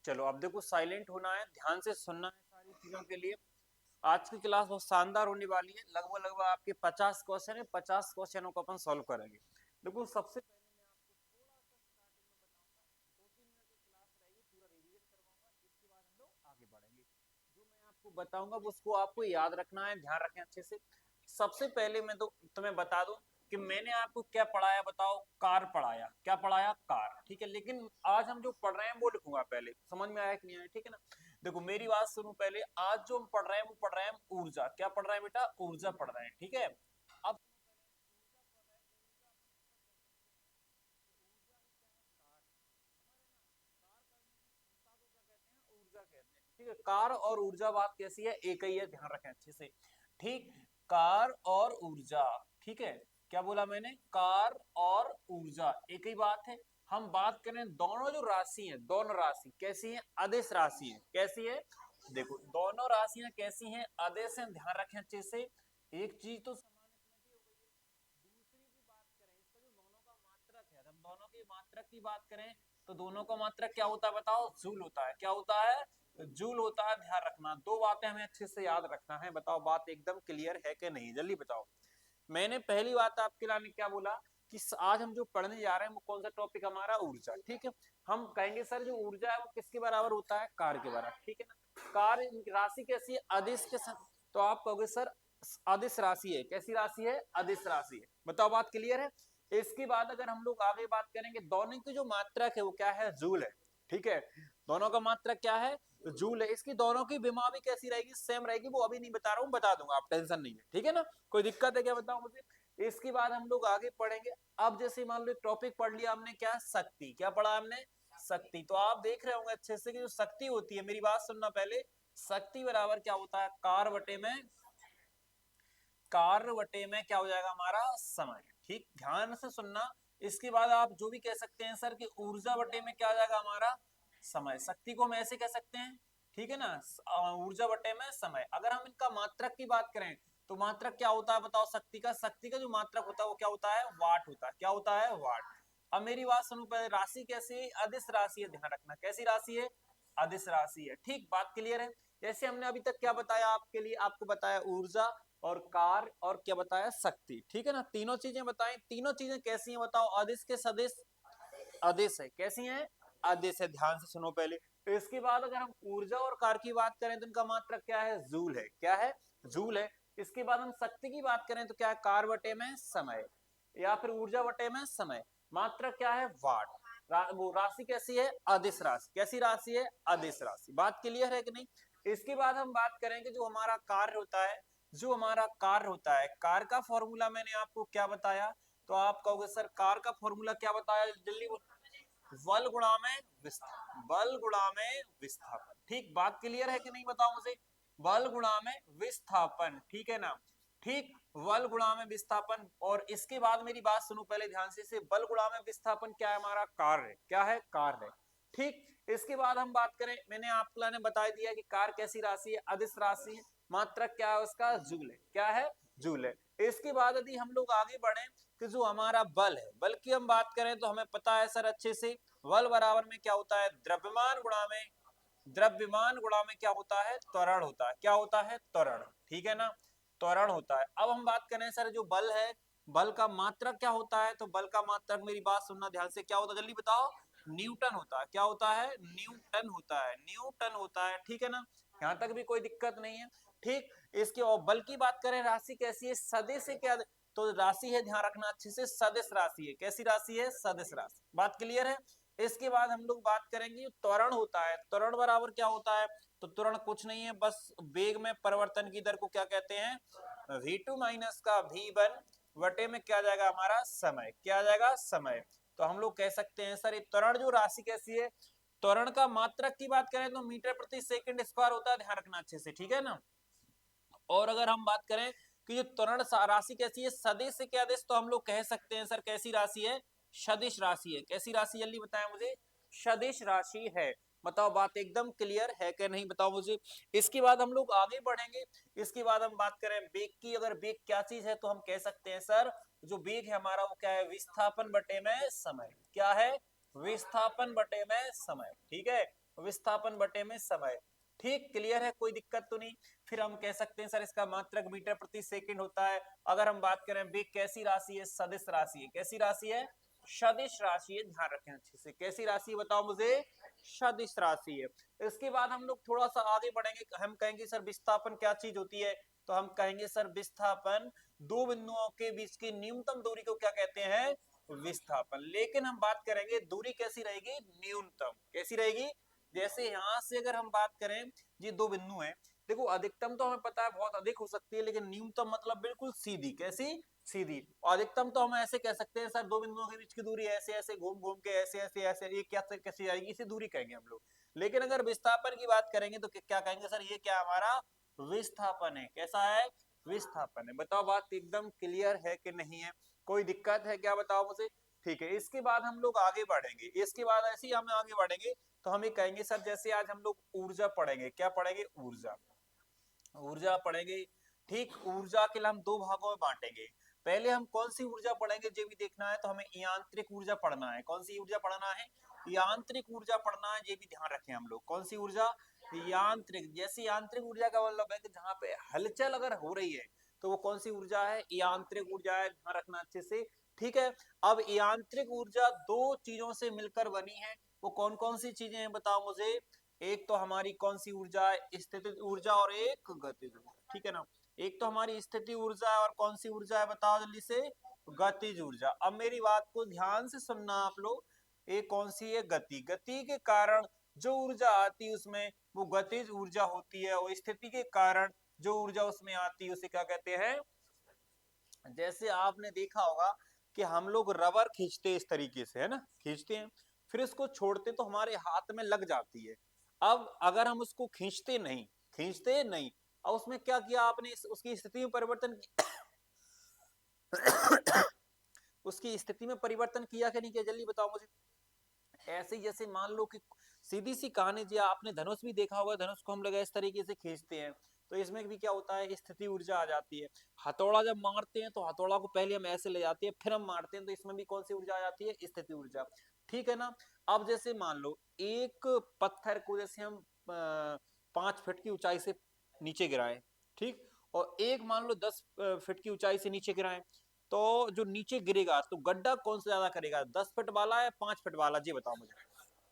चलो अब देखो, साइलेंट होना है, ध्यान से सुनना है सारी चीजों के लिए। आज की क्लास बहुत शानदार होने वाली है। लगभग लगभग आपके 50 क्वेश्चन है, 50 क्वेश्चनों को अपन सॉल्व करेंगे। देखो सबसे पहले मैं आपको थोड़ा सा स्टार्टिंग में बताऊंगा, 2-3 मिनट की क्लास रहेगी, पूरा रिवीजन करवाऊंगा, इसके बाद हम लोग आगे बढ़ेंगे। जो मैं आपको बताऊंगा वो उसको आपको याद रखना है, ध्यान रखें अच्छे से। सबसे पहले मैं तो तुम्हें बता दूं कि मैंने आपको क्या पढ़ाया, बताओ। कार पढ़ाया, क्या पढ़ाया? कार, ठीक है। लेकिन आज हम जो पढ़ रहे हैं वो लिखूंगा, पहले समझ में आया कि नहीं आया, ठीक है ना। देखो मेरी बात सुनो पहले। आज जो हम पढ़ रहे हैं वो पढ़ रहे हैं ऊर्जा। क्या पढ़ रहे हैं बेटा? ऊर्जा पढ़ रहे हैं, ठीक है। अब ऊर्जा कहते हैं, ठीक है। कार और ऊर्जा बात कैसी है? एक ही है, ध्यान रखें अच्छे से, ठीक। कार और ऊर्जा, ठीक है। क्या बोला मैंने? कार और ऊर्जा एक ही बात है। हम बात करें दोनों जो राशि हैं, दोनों राशि कैसी हैं? अदिश राशि है। कैसी है? देखो दोनों राशियां कैसी हैं? अदिश हैं, ध्यान रखें अच्छे से। एक चीज तो समान इसमें भी हो गई है। दूसरी की बात करें, इसका जो दोनों का मात्रक है, हम दोनों की मात्रक की बात करें तो दोनों का मात्रक क्या होता है बताओ? जूल होता है। क्या होता है? जूल होता है। ध्यान रखना, दो बातें हमें अच्छे से याद रखना है। बताओ बात एकदम क्लियर है कि नहीं? जल्दी बताओ। मैंने पहली बात आपके लिए क्या बोला कि आज हम जो पढ़ने जा रहे हैं वो कौन सा टॉपिक हमारा? ऊर्जा, ठीक है। हम कहेंगे सर जो ऊर्जा है वो किसके बराबर होता है? कार के बराबर, ठीक है ना। कार राशि कैसी है? अदिश के तो आप कहोगे सर अदिश राशि है। कैसी राशि है? अदिश राशि है। बताओ बात क्लियर है। इसके बाद अगर हम लोग आगे बात करेंगे, दोनों की जो मात्रक है वो क्या है? जूल है, ठीक है। दोनों का मात्रक क्या है? जूल है। इसकी दोनों की विमा भी कैसी रहेगी? सेम रहेगी। वो अभी नहीं बता रहा हूँ, बता दूंगा, आप टेंशन नहीं है, ठीक है ना। कोई दिक्कत है क्या? बताओ मुझे। इसके बाद हम लोग आगे पढ़ेंगे। अब जैसे मान लो टॉपिक पढ़ लिया हमने, क्या? शक्ति। क्या पढ़ा हमने? शक्ति। तो आप देख रहे होंगे अच्छे से कि जो शक्ति होती है, मेरी बात सुनना पहले। शक्ति बराबर क्या होता है? कार बटे में, कार बटे में क्या हो जाएगा हमारा? समय, ठीक। ध्यान से सुनना। इसके बाद आप जो भी कह सकते हैं सर कि ऊर्जा बटे में क्या आ जाएगा हमारा? समय। शक्ति को हम ऐसे कह सकते हैं, ठीक है ना। ऊर्जा बटे में समय। अगर हम इनका मात्रक की बात करें तो मात्रक क्या होता है बताओ? शक्ति का, शक्ति का जो मात्रक होता है वो क्या होता है? वाट होता है। क्या होता है? वाट। अब मेरी बात सुनो पहले। राशि कैसी है? अदिश राशि है, ध्यान रखना। कैसी राशि है? अदिश राशि है, ठीक। बात क्लियर है। जैसे हमने अभी तक क्या बताया आपके लिए? आपको बताया ऊर्जा और कार और क्या बताया? शक्ति, ठीक है ना। तीनों चीजें बताएं। तीनों चीजें कैसी हैं बताओ? अदिश के सदिश अदिश है। कैसी हैं? अदिश है। ध्यान से सुनो पहले। तो इसके बाद अगर हम ऊर्जा और कार की बात करें तो इनका मात्रक क्या है? जूल है। क्या है? जूल है। इसके बाद हम शक्ति की बात करें तो क्या है? कार बटे में समय, या फिर ऊर्जा बटे में समय। मात्रक क्या है? वाट। वो राशि कैसी है? अदिश राशि। कैसी राशि है? अदिश राशि। बात क्लियर है कि नहीं? इसके बाद हम बात करेंगे जो हमारा कार्य होता है, जो हमारा कार्य होता है, कार का फॉर्मूला मैंने आपको क्या बताया? तो आप कहोगे सर कार का फॉर्मूला क्या बताया? जल्दी बल गुणा में विस्थापन, बल गुणा में विस्थापन, ठीक। बात क्लियर है कि नहीं बताओ मुझे। बल गुणा में विस्थापन, ठीक है ना। ठीक। बल गुणा में विस्थापन। और इसके बाद मेरी बात सुनो पहले ध्यान से बल गुणा में विस्थापन क्या है हमारा? कार्य। क्या है? कार्य। ठीक। इसके बाद हम बात करें, मैंने आपको ने बता दिया कि कार कैसी राशि है? अदिश राशि है। मात्रक क्या है उसका? जूल है। क्या है? जूल है। इसके बाद यदि हम लोग आगे बढ़े कि जो हमारा बल है, बल की हम बात करें तो हमें पता है सर अच्छे से, बल बराबर में क्या होता है? द्रव्यमान गुणा में, द्रव्यमान गुणा में क्या होता है? त्वरण होता है। क्या होता है? त्वरण, ठीक है ना। त्वरण होता है। अब हम बात करें सर जो बल है, बल का मात्रक क्या होता है? तो बल का मात्रक, मेरी बात सुनना ध्यान से, क्या होता है जल्दी बताओ? न्यूटन होता है। क्या होता है? न्यूटन होता है। न्यूटन होता है, ठीक है ना। यहां तक भी कोई दिक्कत नहीं है, ठीक। इसके और बल की बात करें, राशि कैसी है? सदिश से क्या? तो राशि है, ध्यान रखना अच्छे से, सदिश राशि है। कैसी राशि है? सदिश राशि। बात क्लियर है। इसके बाद हम लोग बात करेंगे त्वरण होता है। त्वरण बराबर क्या होता है? तो त्वरण कुछ नहीं है, बस वेग में परिवर्तन की दर को क्या कहते हैं? v2 माइनस का v1 वटे में क्या जाएगा हमारा? समय। क्या जाएगा? समय। तो हम लोग कह सकते हैं सर ये त्वरण जो राशि कैसी है? त्वरण का मात्रक की बात करें तो मीटर प्रति सेकंड स्क्वायर होता है, ध्यान रखना अच्छे से, ठीक है ना। और अगर हम बात करें कि जो त्वरण राशि कैसी है? सदिश से क्या देश, तो हम लोग कह सकते हैं सर कैसी राशि है? सदिश राशि है। कैसी राशि? जल्दी बताएं मुझे। सदिश राशि है। बताओ बात एकदम क्लियर है कि नहीं? बताओ मुझे। इसके बाद हम लोग आगे बढ़ेंगे। इसके बाद हम बात करें वेग की। अगर वेग क्या चीज है तो हम कह सकते हैं सर जो वेग है हमारा वो क्या है? विस्थापन बटे में समय। क्या है? विस्थापन बटे में समय, ठीक है। विस्थापन बटे में समय। ठीक, क्लियर है, कोई दिक्कत तो नहीं। फिर हम कह सकते हैं सर इसका मात्रक मीटर प्रति सेकंड होता है। अगर हम बात करें वेग कैसी राशि है, सदिश राशि है। कैसी राशि है, सदिश राशि है, ध्यान रखें अच्छे से। कैसी राशि बताओ मुझे, सदिश राशि है। इसके बाद हम लोग थोड़ा सा आगे बढ़ेंगे, हम कहेंगे सर विस्थापन क्या चीज होती है, तो हम कहेंगे सर विस्थापन दो बिंदुओं के बीच की न्यूनतम दूरी को क्या कहते हैं, विस्थापन। लेकिन हम बात करेंगे दूरी कैसी रहेगी, न्यूनतम। कैसी रहेगी, जैसे यहां से अगर हम बात करें, ये दो बिंदु हैं, देखो अधिकतम तो हमें पता है बहुत अधिक हो सकती है, लेकिन न्यूनतम मतलब बिल्कुल सीधी। कैसी, सीधी। और अधिकतम तो हम ऐसे कह सकते हैं सर दो बिंदुओं के बीच की दूरी ऐसे ऐसे घूम घूम के ऐसे ऐसे ऐसे, ये क्या कैसी आएगी, इसे दूरी कहेंगे हम लोग। लेकिन अगर विस्थापन की बात करेंगे तो क्या कहेंगे सर, ये क्या हमारा विस्थापन है। कैसा है, विस्थापन है। बताओ बात एकदम क्लियर है कि नहीं है, कोई दिक्कत है क्या, बताओ मुझे। ठीक है, इसके बाद हम लोग आगे बढ़ेंगे। इसके बाद ऐसे ही हम आगे बढ़ेंगे तो हम ये कहेंगे सर, जैसे आज हम लोग ऊर्जा पढ़ेंगे, क्या पढ़ेंगे, ऊर्जा, ऊर्जा पढ़ेंगे। ठीक, ऊर्जा के लिए हम दो भागों में बांटेंगे। पहले हम कौन सी ऊर्जा पढ़ेंगे ये भी देखना है, तो हमें यांत्रिक ऊर्जा पढ़ना है। कौन सी ऊर्जा पढ़ना है, यांत्रिक ऊर्जा पढ़ना है, ये भी ध्यान रखें हम लोग। कौन सी ऊर्जा, यांत्रिक। जैसी यांत्रिक ऊर्जा का मतलब है कि जहां पे हलचल अगर हो रही है तो वो कौन सी ऊर्जा है, यांत्रिक ऊर्जा है, ध्यान रखना अच्छे से। ठीक है, अब यांत्रिक ऊर्जा दो चीजों से मिलकर बनी है, वो कौन कौन सी चीजें हैं बताओ मुझे। एक तो हमारी कौन सी ऊर्जा है, स्थितिज ऊर्जा, और एक गतिज ऊर्जा। ठीक है ना, एक तो हमारी स्थिति ऊर्जा है और कौन सी ऊर्जा है बताओ जल्दी से, गतिज ऊर्जा। अब मेरी बात को ध्यान से सुनना आप लोग, एक कौन सी है, गति। गति के कारण जो ऊर्जा आती है उसमें वो गतिज ऊर्जा होती है, और स्थिति के कारण जो ऊर्जा उसमें आती है उसे क्या कहते हैं। जैसे आपने देखा होगा कि हम लोग रबर खींचते इस तरीके से, है ना, खींचते हैं, फिर इसको छोड़ते तो हमारे हाथ में लग जाती है। अब अगर हम उसको खींचते नहीं, खींचते नहीं, अब उसमें क्या किया आपने, उसकी स्थिति में परिवर्तन उसकी स्थिति में परिवर्तन किया कि नहीं किया, जल्दी बताओ मुझे। ऐसे ही जैसे मान लो कि सीधी सी कहानी, जी आपने धनुष भी देखा होगा, धनुष को हम लोग इस तरीके से खींचते हैं, तो इसमें भी क्या होता है, स्थिति ऊर्जा आ जाती है। हथौड़ा जब मारते हैं तो हथौड़ा को पहले हम ऐसे ले जाते हैं, फिर हम मारते हैं, तो इसमें भी कौन सी ऊर्जा आ जाती है, स्थिति ऊर्जा। ठीक है ना। अब जैसे मान लो एक पत्थर को जैसे हम 5 फीट की ऊंचाई से नीचे गिराए, ठीक, और एक मान लो 10 फीट की ऊंचाई से नीचे गिराए, तो जो नीचे गिरेगा तो गड्ढा कौन सा ज्यादा करेगा, 10 फीट वाला या 5 फीट वाला, जी बताओ मुझे।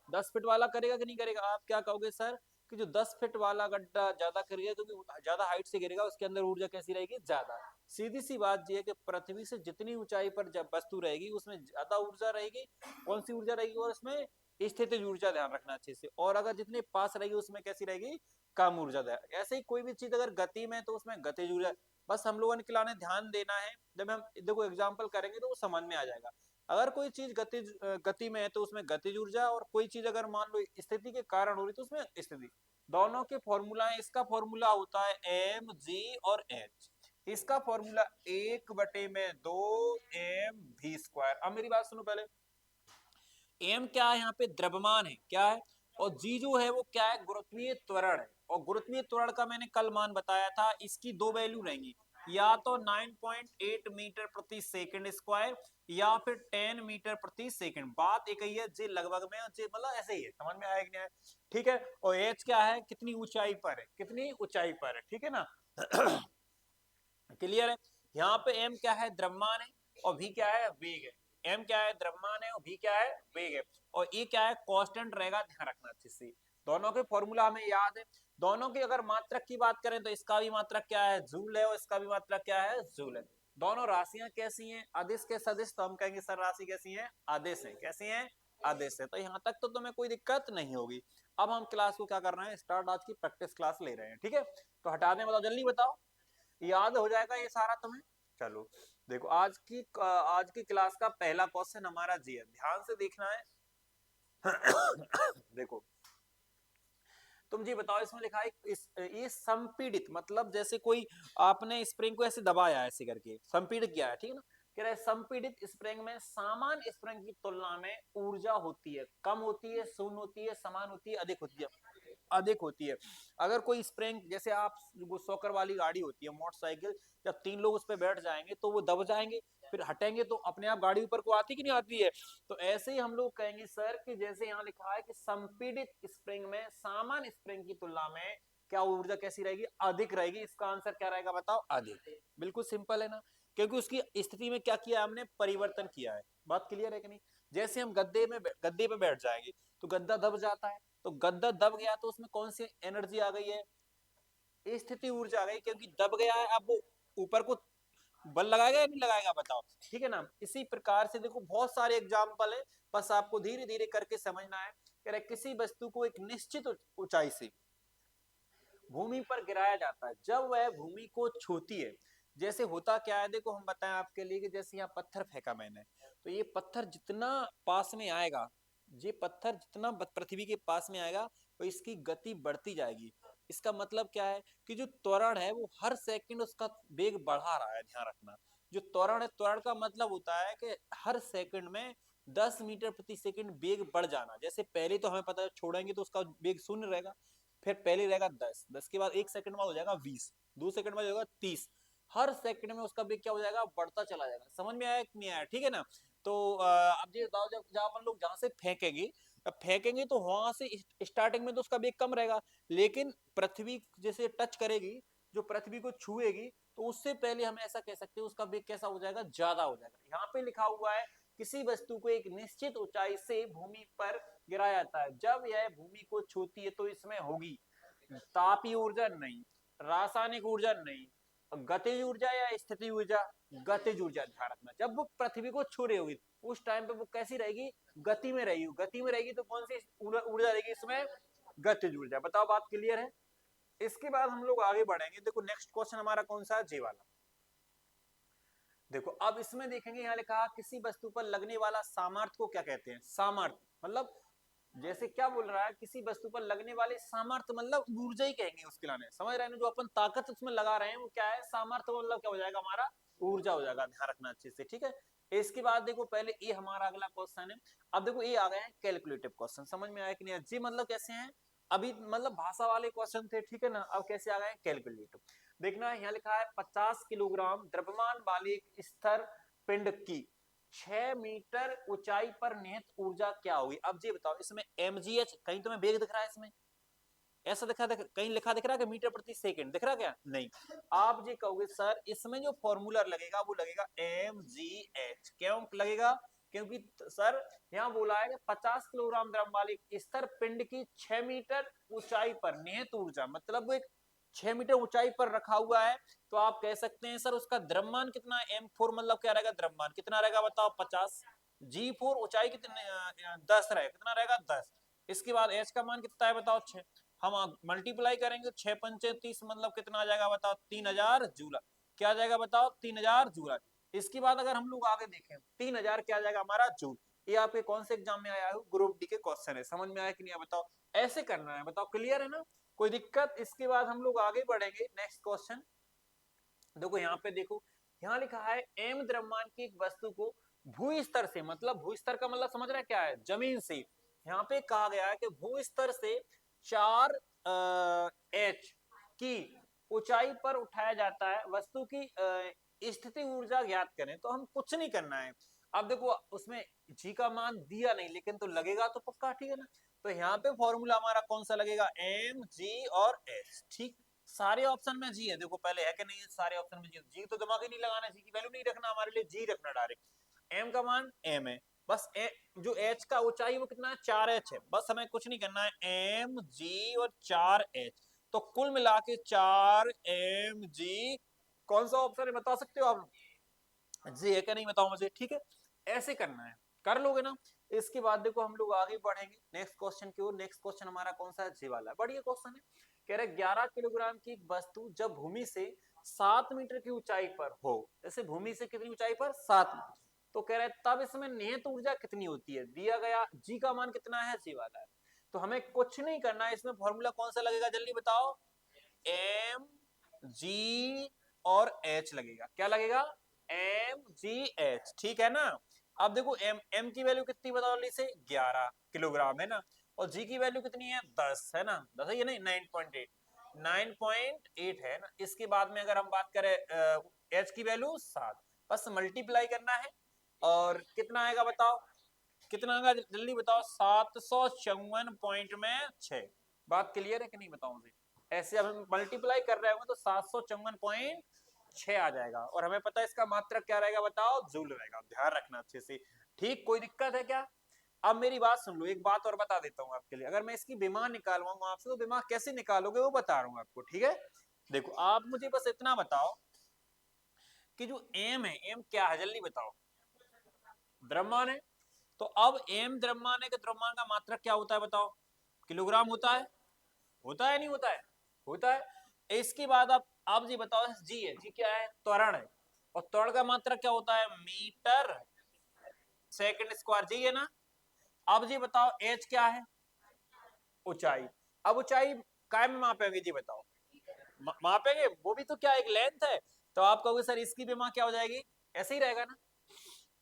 10 फीट वाला करेगा कि नहीं करेगा, आप क्या कहोगे सर, कि जो 10 फीट वाला गड्ढा ज्यादा करेगा क्योंकि ज्यादा हाइट से गिरेगा, उसके अंदर ऊर्जा कैसी रहेगी, ज्यादा। सीधी सी बात ये है कि पृथ्वी से जितनी ऊंचाई पर जब वस्तु रहेगी उसमें ज्यादा ऊर्जा रहेगी। कौन सी ऊर्जा रहेगी, और उसमें स्थितिज ऊर्जा, ध्यान रखना अच्छे से। और अगर जितने पास रहेगी उसमें कैसी रहेगी, कम ऊर्जा। ऐसे ही कोई भी चीज अगर गति में तो उसमें गतिज ऊर्जा। बस हम लोगों ने ध्यान देना है, जब हम देखो एग्जाम्पल करेंगे तो वो समझ में आ जाएगा। अगर कोई चीज गति में है तो उसमें गतिज ऊर्जा, और कोई चीज अगर मान लो स्थिति के कारण हो रही तो उसमें स्थिति। दोनों के फॉर्मूला है, इसका फॉर्मूला होता है एम जी और एच। इसका फॉर्मूला 1/2 m v²। अब मेरी बात सुनो पहले, एम क्या है, यहाँ पे द्रव्यमान है, क्या है, और जी जो है वो क्या है, गुरुत्वीय त्वरण है। और गुरुत्वीय त्वरण का मैंने कल मान बताया था, इसकी दो वैल्यू रहेंगी, या तो 9.8 मीटर प्रति सेकंड स्क्वायर, या फिर 10 मीटर प्रति सेकंड। बात एक ही है, जे लगभग में, जे मतलब ऐसे ही है, समझ में आया कि नहीं आया? ठीक है। और एच क्या है, कितनी ऊंचाई पर है, कितनी ऊंचाई पर है, ठीक है ना। क्लियर है। यहाँ पे एम क्या है, द्रव्यमान है, और वी क्या है, वेग है। एम क्या है, द्रव्यमान है, और वी क्या है, वेग है। और ये क्या है, कांस्टेंट रहेगा, ध्यान रखना अच्छे से। दोनों के फॉर्मूला हमें याद है। दोनों की अगर मात्रक की बात करें तो इसका भी मात्रक क्या है, जूल है, और इसका भी मात्रक क्या है, जूल है। दोनों राशियां कैसी हैं, अदिश के सदिश, तो हम कहेंगे सर राशि कैसी है, आदेश है। कैसी है, आदेश है। तो यहाँ तक तो तुम्हें कोई दिक्कत नहीं होगी। अब हम क्लास को क्या कर रहे हैं, स्टार्ट, आज की प्रैक्टिस क्लास ले रहे हैं। ठीक है, तो हटा दें, बताओ जल्दी बताओ, याद हो जाएगा ये सारा तुम्हें। चलो देखो, आज की क्लास का पहला क्वेश्चन हमारा जी है, ध्यान से देखना है। देखो, तुम जी बताओ, इसमें लिखा है ये संपीड़ित, मतलब जैसे कोई आपने स्प्रिंग को ऐसे दबाया ऐसे करके संपीड़ित किया है, ठीक है ना। कह रहा है संपीड़ित स्प्रिंग में सामान्य स्प्रिंग की तुलना में ऊर्जा होती है, कम होती है, शून्य होती है, समान होती है, अधिक होती है। अधिक होती है। अगर कोई स्प्रिंग, जैसे आप वो सॉकर वाली गाड़ी होती है मोटरसाइकिल, जब 3 लोग उस पर बैठ जाएंगे तो वो दब जाएंगे, फिर हटेंगे तो अपने आप गाड़ी ऊपर को आती कि नहीं आती है। तो ऐसे ही हम लोग कहेंगे सर कि जैसे यहाँ लिखा है कि संपीड़ित स्प्रिंग में सामान्य स्प्रिंग की तुलना में क्या ऊर्जा कैसी रहेगी, अधिक रहेगी। इसका आंसर क्या रहेगा बताओ, अधिक। बिल्कुल सिंपल है ना, क्योंकि उसकी स्थिति में क्या किया हमने, परिवर्तन किया है। बात क्लियर है कि नहीं। जैसे हम गद्दे पे बैठ जाएंगे तो गद्दा दब जाता है, तो गद्दा दब गया तो उसमें कौन सी एनर्जी आ गई है, स्थिति ऊर्जा आ गई, क्योंकि दब गया है। अब वो ऊपर को बल लगाएगा या नहीं लगाएगा बताओ, ठीक है ना। इसी प्रकार से देखो बहुत सारे एग्जाम्पल है, बस आपको धीरे धीरे करके समझना है। कह रहे किसी वस्तु को एक निश्चित ऊंचाई से भूमि पर गिराया जाता है जब वह भूमि को छूती है। जैसे होता क्या है, देखो हम बताएं आपके लिए कि जैसे यहाँ पत्थर फेंका मैंने, तो ये पत्थर जितना पास में आएगा, ये पत्थर जितना पृथ्वी के पास में आएगा तो इसकी गति बढ़ती जाएगी। इसका मतलब क्या है कि जो त्वरण है वो हर सेकंड उसका वेग बढ़ा रहा है, ध्यान रखना। जो त्वरण है, त्वरण का मतलब होता है कि हर सेकंड में 10 मीटर प्रति सेकंड वेग बढ़ जाना। जैसे पहले तो हमें पता है छोड़ेंगे तो उसका वेग शून्य रहेगा, फिर पहले रहेगा 10, 10 के बाद 1 सेकंड बाद हो जाएगा 20, 2 सेकंड बाद हो जाएगा 30। हर सेकंड में उसका वेग क्या हो जाएगा, बढ़ता चला जाएगा। समझ में आया कि नहीं आया, ठीक है ना। तो अब ये बताओ, जब जब अपन लोग जहां से फेंकेंगे, अब फेंकेंगे तो वहां से स्टार्टिंग में तो उसका वेग कम रहेगा, लेकिन पृथ्वी जैसे टच करेगी, जो पृथ्वी को छुएगी, तो उससे पहले हम ऐसा कह सकते हैं उसका वेग कैसा हो जाएगा, ज्यादा हो जाएगा। यहाँ पे लिखा हुआ है किसी वस्तु को एक निश्चित ऊंचाई से भूमि पर गिराया जाता है जब यह भूमि को छूती है, तो इसमें होगी तापीय ऊर्जा नहीं, रासायनिक ऊर्जा नहीं, गतिज ऊर्जा या स्थिति ऊर्जा, गतिज ऊर्जा। ध्यान रखना, जब वो पृथ्वी को छू रही होगी उस टाइम पे वो कैसी रहेगी, गति में रहेगी। गति में रहेगी तो कौन सी ऊर्जा रहेगी इसमें, गतिज ऊर्जा। बताओ बात क्लियर है। इसके बाद हम लोग आगे बढ़ेंगे। देखो नेक्स्ट क्वेश्चन हमारा कौन सा है, जे वाला। देखो अब इसमें देखेंगे, यहाँ लिखा किसी वस्तु पर लगने वाला सामर्थ्य को क्या कहते हैं। सामर्थ्य मतलब जैसे क्या बोल रहा है, किसी वस्तु पर लगने वाले सामर्थ्य मतलब ऊर्जा ही कहेंगे उसके लाने, समझ रहे हैं। जो अपन ताकत उसमें लगा रहे हैं वो क्या है, सामर्थ्य मतलब क्या हो जाएगा हमारा, ऊर्जा हो जाएगा। ध्यान रखना अच्छे से, ठीक है। इसके बाद देखो पहले ये हमारा अगला क्वेश्चन है। अब देखो ये आ गए हैं कैलकुलेटिव क्वेश्चन, समझ में आया कि नहीं। जी मतलब कैसे हैं, अभी मतलब भाषा वाले क्वेश्चन थे, ठीक है ना। अब कैसे आ गए कैलकुलेटिव, देखना यहाँ लिखा है 50 किलोग्राम द्रव्यमान वाले एक स्थिर पिंड की 6 मीटर ऊंचाई पर निहित ऊर्जा क्या होगी। अब जी बताओ, इसमें mgh कहीं तुम्हें वेग दिख रहा है, इसमें ऐसा कहीं लिखा दिख रहा है कि मीटर प्रति सेकंड दिख रहा है क्या, नहीं। आप जी कहोगे सर इसमें जो फॉर्मूला लगेगा वो लगेगा mgh। क्यों लगेगा, क्योंकि सर यहाँ बोला है कि 50 किलोग्राम द्रव्य वाले स्थिर पिंड की 6 मीटर ऊंचाई पर निहित ऊर्जा, मतलब वो एक 6 मीटर ऊंचाई पर रखा हुआ है। तो आप कह सकते हैं सर उसका द्रव्यमान कितना है, m4 मतलब क्या रहेगा, द्रव्यमान कितना रहेगा बताओ 50, g4 ऊंचाई कितने 10 रहेगा, कितना रहेगा 10। इसके बाद h का मान कितना है बताओ 6, हम मल्टीप्लाई करेंगे 6 पंचे 30 मतलब कितना आ जाएगा बताओ 3000 जूल। क्या आ जाएगा बताओ 3000 जूल। इसके बाद अगर हम लोग आगे देखें 3000 क्या आ जाएगा हमारा जूल। ये आपके कौन से एग्जाम में आया है, ग्रुप डी के क्वेश्चन है। समझ में आया कि नहीं बताओ, ऐसे करना है, बताओ क्लियर है ना, कोई दिक्कत। इसके बाद हम लोग आगे बढ़ेंगे नेक्स्ट क्वेश्चन। देखो यहाँ पे देखो, यहाँ लिखा है एम द्रव्यमान की एक वस्तु को भू स्तर से, मतलब भू स्तर का मतलब समझ रहे हैं क्या है, जमीन से। यहाँ पे कहा गया है कि भू स्तर से 4 एच की ऊंचाई पर उठाया जाता है। वस्तु की स्थिति ऊर्जा ज्ञात करें। तो हम कुछ नहीं करना है। अब देखो उसमें जी का मान दिया नहीं, लेकिन तो लगेगा तो पक्का, ठीक है ना। तो यहाँ पे फॉर्मूला हमारा कौन सा लगेगा, एम जी और एच, ठीक। सारे ऑप्शन में जी है, देखो पहले है कि नहीं, सारे ऑप्शन में जी। जी तो दिमाग ही नहीं लगाना, जी की वैल्यू नहीं रखना, हमारे लिए जी रखना डायरेक्ट। एम का मान एम है, बस जो एच का ऊंचाई वो कितना है 4h है, बस हमें कुछ नहीं करना है, एम जी और 4h। तो कुल मिला के 4mg। कौन सा ऑप्शन है बता सकते हो आप, जी है क्या नहीं बताओ मुझे, ठीक है। ऐसे करना है, कर लोगे ना। इसके बाद देखो हम लोग आगे बढ़ेंगे नेक्स्ट क्वेश्चन की ओर। नेक्स्ट क्वेश्चन हमारा कौन सा है, जी वाला। बढ़िया क्वेश्चन है। कह रहे 11 किलोग्राम की एक वस्तु जब भूमि से 7 मीटर की ऊंचाई पर हो, जैसे भूमि से कितनी ऊंचाई पर 7 मीटर, तो कह रहे तब इसमें निहित ऊर्जा कितनी होती है, दिया गया जी का मान कितना है, जी वाला है। तो हमें कुछ नहीं करना है, इसमें फॉर्मूला कौन सा लगेगा जल्दी बताओ, एम जी और एच लगेगा। क्या लगेगा, mgh, ठीक है ना। अब देखो m की वैल्यू कितनी बता ली से 11 किलोग्राम है ना, और g की वैल्यू कितनी है 10 है ना, 10 है ये नहीं 9.8, 9.8 है ना। इसके बाद में अगर हम बात करें h की वैल्यू 7, बस मल्टीप्लाई करना है और कितना आएगा बताओ, कितना आएगा जल्दी बताओ, 754 पॉइंट में 6। बात क्लियर है कि नहीं बताओ मुझे। ऐसे अब हम मल्टीप्लाई कर रहे होंगे तो 754.6 आ जाएगा, और हमें पता है इसका मात्रक क्या रहेगा बताओ, जूल रहेगा, ध्यान रखना अच्छे से। ठीक, कोई दिक्कत है क्या। अब मेरी बात सुन लो, एक बात और बता देता हूँ आपके लिए, अगर मैं इसकी बीमा निकालवाऊंगा आपसे तो बीमा कैसे निकालोगे वो बता रहा हूँ आपको, ठीक है। देखो आप मुझे बस इतना बताओ कि जो एम है, एम क्या है जल्दी बताओ, द्रव्यमान है। तो अब एम द्रव्यमान है कि द्रव्यमान का मात्रक क्या होता है बताओ, किलोग्राम होता है, होता है नहीं होता है, होता है। इसके बाद आप जी बताओ, जी है, जी क्या है, त्वरण है, और त्वरण का मात्रक क्या होता है, मीटर सेकंड स्क्वायर, जी है ना। अब जी बताओ एच क्या है, ऊंचाई। अब ऊंचाई काय में मापेंगे जी बताओ, मापेंगे, वो भी तो क्या एक लेंथ है। तो आप कहोगे सर इसकी बीमा क्या हो जाएगी, ऐसे ही रहेगा ना।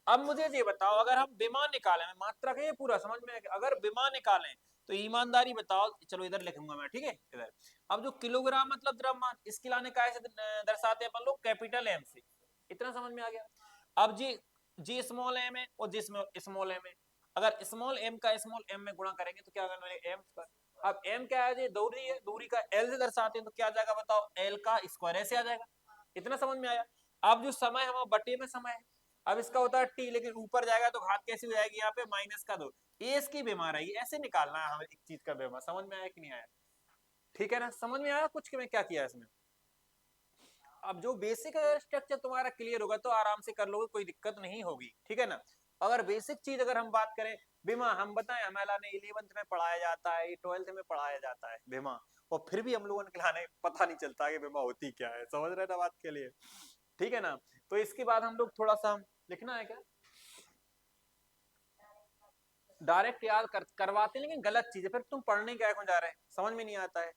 अब मुझे ये बताओ, अगर हम विमान निकालें, मात्रा का ये पूरा समझ में, अगर विमान निकालें तो ईमानदारी बताओ, चलो इधर लिखूंगा मैं, ठीक है इधर। अब जो किलोग्राम मतलब द्रव्यमान, इसकी लाने का ऐसे दर्शाते हैं अपन लोग, कैपिटल एम से, इतना समझ में आ गया। अब जी, जी स्मॉल एम है और जी स्मॉल एम है, अगर स्मॉल एम का स्मॉल एम में गुणा करेंगे तो क्या करना है, एम स्क्वायर। अब एम क्या है जी, दूरी है, दूरी का एल से दर्शाते हैं तो क्या आ जाएगा बताओ, एल का स्क्वायर, ऐसे आ जाएगा। इतना समझ में आया। अब जो समय है वो बटे में समय है, अब इसका होता है टी, लेकिन ऊपर जाएगा तो घात कैसी हो जाएगी यहाँ पे, माइनस का 2। ये इसकी बीमार है, ऐसे निकालना है हमें एक चीज का बीमार, समझ में आया कि नहीं आया, ठीक है ना, समझ में आया कुछ कि मैं क्या किया इसमें। अब जो बेसिक स्ट्रक्चर तुम्हारा क्लियर होगा तो आराम से कर लोगे, कोई दिक्कत नहीं होगी, ठीक है ना। अगर बेसिक चीज अगर हम बात करें, बीमा हम बताएं, हमें लाने 11th में पढ़ाया जाता है, 12th में पढ़ाया जाता है बीमा, और फिर भी हम लोगों के लाने पता नहीं चलता कि बीमा होती क्या है, समझ रहे ना बात के लिए, ठीक है ना। तो इसके बाद हम लोग थोड़ा सा लिखना है क्या, डायरेक्ट याद करवाते लेकिन गलत चीज है, फिर तुम पढ़ने क्या क्यों जा रहे हैं, समझ में नहीं आता है।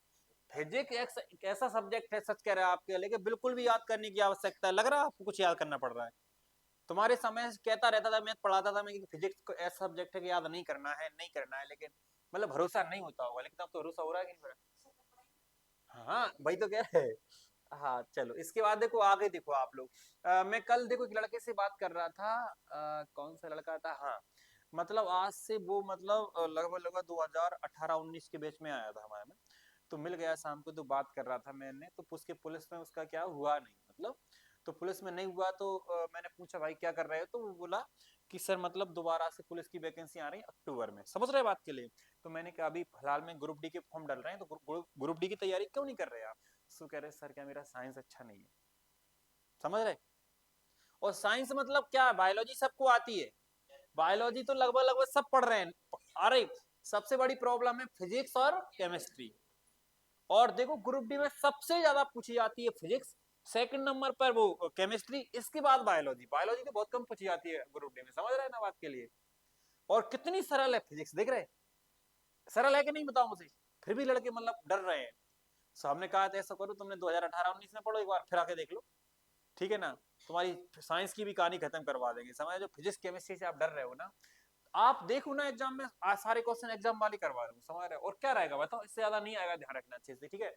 फिजिक्स एक ऐसा सब्जेक्ट है, सच कह रहा है आपके, लेकिन बिल्कुल भी याद करने की आवश्यकता है, लग रहा है आपको कुछ याद करना पड़ रहा है। तुम्हारे समय से कहता रहता था, मैथ पढ़ाता था मैं कि फिजिक्स को ऐसा सब्जेक्ट है कि याद नहीं करना है, नहीं करना है, लेकिन मतलब भरोसा नहीं होता होगा, लेकिन अब तो भरोसा हो रहा है कि नहीं हो रहा। हाँ भाई तो कह रहे हैं। हाँ चलो, इसके बाद देखो आगे, देखो आप लोग, मैं कल देखो एक लड़के से बात कर रहा था, कौन सा लड़का था, हाँ, मतलब आज से वो मतलब लगभग लगभग 2018-19 के बीच में आया था हमारे में, तो मिल गया शाम को, तो बात कर रहा था मैंने, तो उसके पुलिस में उसका क्या हुआ नहीं, मतलब तो पुलिस में नहीं हुआ, तो मैंने पूछा भाई क्या कर रहे हो, तो वो बोला कि सर मतलब दोबारा से पुलिस की वैकेंसी आ रही है अक्टूबर में, समझ रहे बात के लिए। तो मैंने कहा अभी फिलहाल में ग्रुप डी के फॉर्म डल रहे हैं, तो ग्रुप डी की तैयारी क्यों नहीं कर रहे आप। सो कह रहे सर क्या मेरा साइंस अच्छा नहीं है, समझ रहे। और साइंस मतलब क्या, बायोलॉजी सबको आती है, बायोलॉजी तो लगभग लगभग सब पढ़ रहे हैं। अरे सबसे बड़ी प्रॉब्लम है फिजिक्स और केमिस्ट्री, और देखो ग्रुप डी में सबसे ज्यादा पूछी जाती है फिजिक्स, सेकंड नंबर पर वो केमिस्ट्री, इसके बाद बायोलॉजी, बायोलॉजी तो बहुत कम पूछी जाती है ग्रुप डी में, समझ रहे हैं ना बात के लिए। और कितनी सरल है फिजिक्स, देख रहे, सरल है कि नहीं बताओ मुझे, फिर भी लड़के मतलब डर रहे हैं। सामने कहा था ऐसा करो, तुमने 2018-19 में पढ़ो एक बार, फिर आके देख लो, ठीक है ना, तुम्हारी साइंस की भी कहानी खत्म करवा देंगे, समझ, जो फिजिक्स केमिस्ट्री से आप डर रहे हो ना, आप देखो ना एग्जाम में, सारे क्वेश्चन एग्जाम वाली करवा दूंगा, समझ रहे हो, और क्या रहेगा बताओ, इससे ज्यादा नहीं आएगा, ध्यान रखना अच्छे से, ठीक है।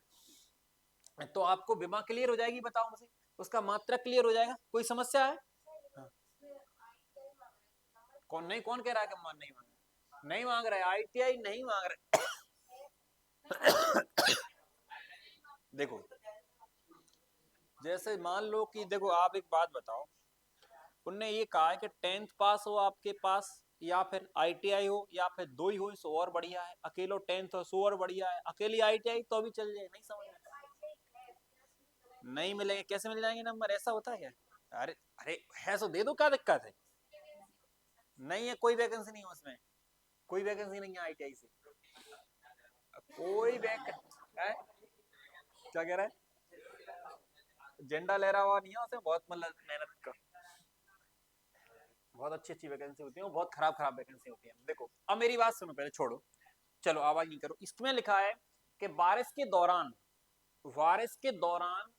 तो आपको बीमा क्लियर हो जाएगी, बताओ मुझे, उसका मात्रा क्लियर हो जाएगा, कोई समस्या है। हाँ। कौन नहीं, कौन कह रहा है कि मान नहीं मांग रहे, नहीं मांग रहे, आईटीआई नहीं मांग रहे। देखो जैसे मान लो कि देखो आप एक बात बताओ, उनने ये कहा है कि 10th पास हो आपके पास, या फिर आईटीआई हो, या फिर दो ही हो सो और बढ़िया है, अकेलो 10th हो सो और बढ़िया है, अकेली आईटीआई तो भी चल जाए, नहीं समझ में, नहीं मिलेंगे, कैसे मिल जाएंगे नंबर, ऐसा होता है क्या। अरे अरे है सो दे दो, क्या दिक्कत है, नहीं है कोई वैकेंसी नहीं है उसमें, कोई वैकेंसी नहीं है आईटीआई से, कोई वैकेंसी है, क्या कह रहा है, झंडा लहरा हुआ नहीं है उसमें, बहुत मतलब मेहनत का, बहुत अच्छी अच्छी वैकेंसी होती है, बहुत खराब खराब वैकेंसी होती है। देखो अब मेरी बात सुनो, पहले छोड़ो, चलो आवाज नहीं करो, इसमें लिखा है कि बारिश के दौरान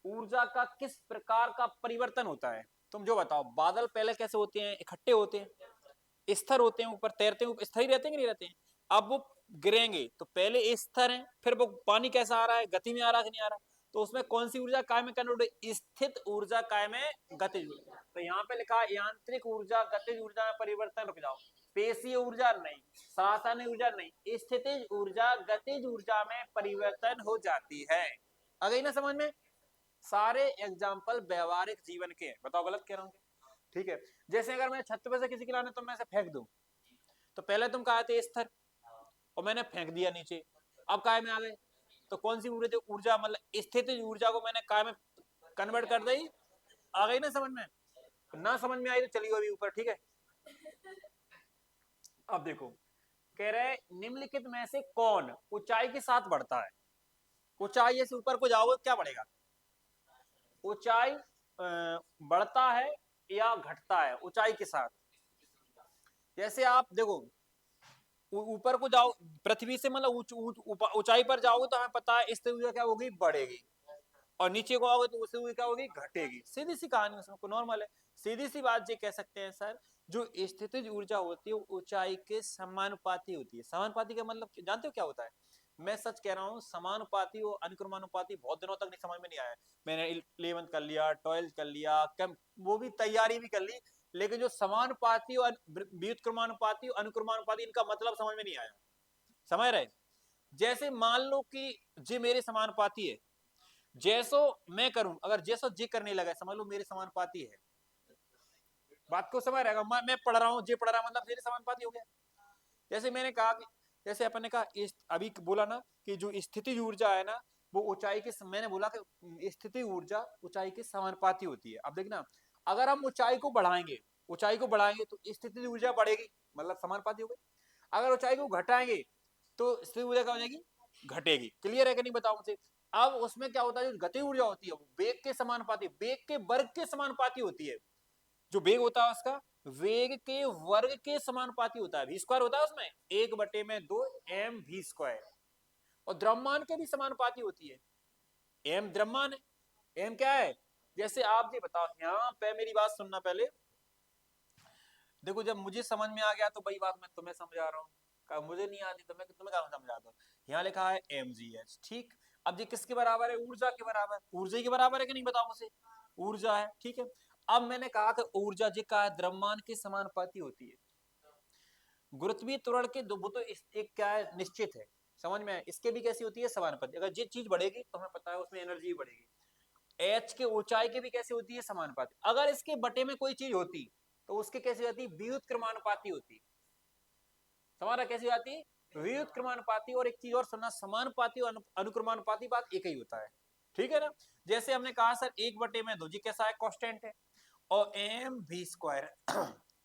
ऊर्जा का किस प्रकार का परिवर्तन होता है, तुम जो बताओ, बादल पहले कैसे होते हैं, इकट्ठे होते हैं, स्थिर होते हैं, ऊपर तैरते हैं, स्थिर ही रहते हैं कि नहीं रहते हैं। अब वो गिरेंगे तो पहले स्थिर हैं, फिर वो पानी कैसा आ रहा है, गति में आ रहा है कि नहीं आ रहा, तो उसमें कौन सी ऊर्जा कायम में कन्वर्ट हुई, स्थित ऊर्जा कायम में गतिज ऊर्जा। तो यहाँ पे लिखा यांत्रिक ऊर्जा गतिज ऊर्जा में परिवर्तन, रुक जाओ, पेशीय ऊर्जा नहीं, रासायनिक ऊर्जा नहीं, स्थितिज ऊर्जा गतिज ऊर्जा में परिवर्तन हो जाती है। आ गई ना समझ में। सारे एग्जाम्पल व्यवहारिक जीवन के हैं, बताओ गलत कह रहा हूँ। ठीक है, जैसे अगर मैं छत पे से किसी के लाने तो मैं इसे फेंक दूं, तो पहले तुम कहा थे स्थिर, और मैंने फेंक दिया नीचे, अब काय में आ गए, तो कौन सी ऊर्जा, ऊर्जा मतलब स्थितिज ऊर्जा को मैंने काय में कन्वर्ट कर दी। आ गई ना समझ में, ना समझ में आई तो चलिए अभी ऊपर, ठीक है। अब देखो, कह रहे निम्नलिखित में से कौन ऊंचाई के साथ बढ़ता है, ऊंचाई से ऊपर को जाओगे क्या बढ़ेगा, ऊंचाई बढ़ता है या घटता है ऊंचाई के साथ। जैसे आप देखो, ऊपर को जाओ, पृथ्वी से मतलब ऊंचाई पर जाओगे तो हमें पता है स्थिर ऊर्जा क्या होगी, बढ़ेगी, और नीचे को आओगे तो उससे ऊर्जा क्या होगी, घटेगी। सीधी सी कहानी, उसमें नॉर्मल है, सीधी सी बात ये कह सकते हैं सर, जो स्थितिज ऊर्जा होती है ऊंचाई के समानुपाती होती है। समानुपाती का मतलब जानते हो क्या होता है, मैं सच कह रहा हूँ, समानुपाती और अनुक्रमानुपाती बहुत दिनों तक नहीं समझ में नहीं आया, मैंने 11th कर लिया, 12th कर लिया, कम वो भी तैयारी भी कर ली, लेकिन जो समानुपाती और व्युत्क्रमानुपाती और अनुक्रमानुपाती, इनका मतलब समझ में नहीं आया। समझ रहे, जैसे मान लो कि जे मेरे समानुपाती है, जैसो मैं करूं, अगर जैसो जे करने लगा, समझ लो मेरे समानुपाती है। बात को समझ रहेगा, मैं पढ़ रहा हूं, जे पढ़ रहा मतलब मेरे समानुपाती हो गया। जैसे मैंने कहा कि, जैसे अपन ने कहा अभी बोला ना कि जो स्थिति ऊर्जा है ना, वो ऊंचाई के, मैंने बोला कि स्थिति ऊर्जा ऊंचाई के समानुपाती होती है। अब देखना, अगर हम ऊंचाई को बढ़ाएंगे, ऊंचाई को बढ़ाएंगे तो स्थिति ऊर्जा बढ़ेगी, मतलब समानुपाती हो गई। अगर ऊंचाई को घटाएंगे तो स्थिति ऊर्जा क्या हो जाएगी, घटेगी। क्लियर है कि नहीं, बताओ मुझे। अब उसमें क्या होता है, जो गति ऊर्जा होती है वो वेग के समानुपाती, वेग के वर्ग के समानुपाती होती है। जो वेग होता है उसका वेग के वर्ग के समानुपाती होता है, वी स्क्वायर होता है उसमें, 1/2 एम वी स्क्वायर। और द्रव्यमान के भी समानुपाती होती है, एम द्रव्यमान है, एम क्या है। जैसे आप जी बताओ, यहाँ पे मेरी बात सुनना पहले, देखो जब मुझे समझ में आ गया तो वही बात मैं तुम्हें समझा रहा हूँ, मुझे नहीं आती तो मैं तुम्हें क्या समझा दूँ। यहाँ लिखा है mgh, ठीक। अब ये किसके बराबर है, ऊर्जा के बराबर, ऊर्जा के बराबर है कि नहीं, बताओ मुझे, ऊर्जा है, ठीक है। अब मैंने कहा कि ऊर्जा जी का द्रव्यमान के समानुपाती होती है, गुरुत्वीय त्वरण के दो, वो तो एक क्या है, निश्चित है, समझ में, इसके भी कैसी होती है, समानुपाती। अगर ये चीज बढ़ेगी तो हमें पता है उसमें एनर्जी बढ़ेगी। एच के ऊंचाई की भी कैसी होती है, समानुपाती। अगर इसके बटे में कोई चीज होती तो उसकी कैसी होती, व्युत्क्रमानुपाती होती। हमारा कैसी आती, व्युत्क्रमानुपाती। और एक चीज और सुनना, समानुपाती और अनुक्रमानुपाती बात एक ही होता है, ठीक है ना। जैसे हमने कहा सर 1/2 जी कैसा है, कांस्टेंट है, और एम वी स्क्वायर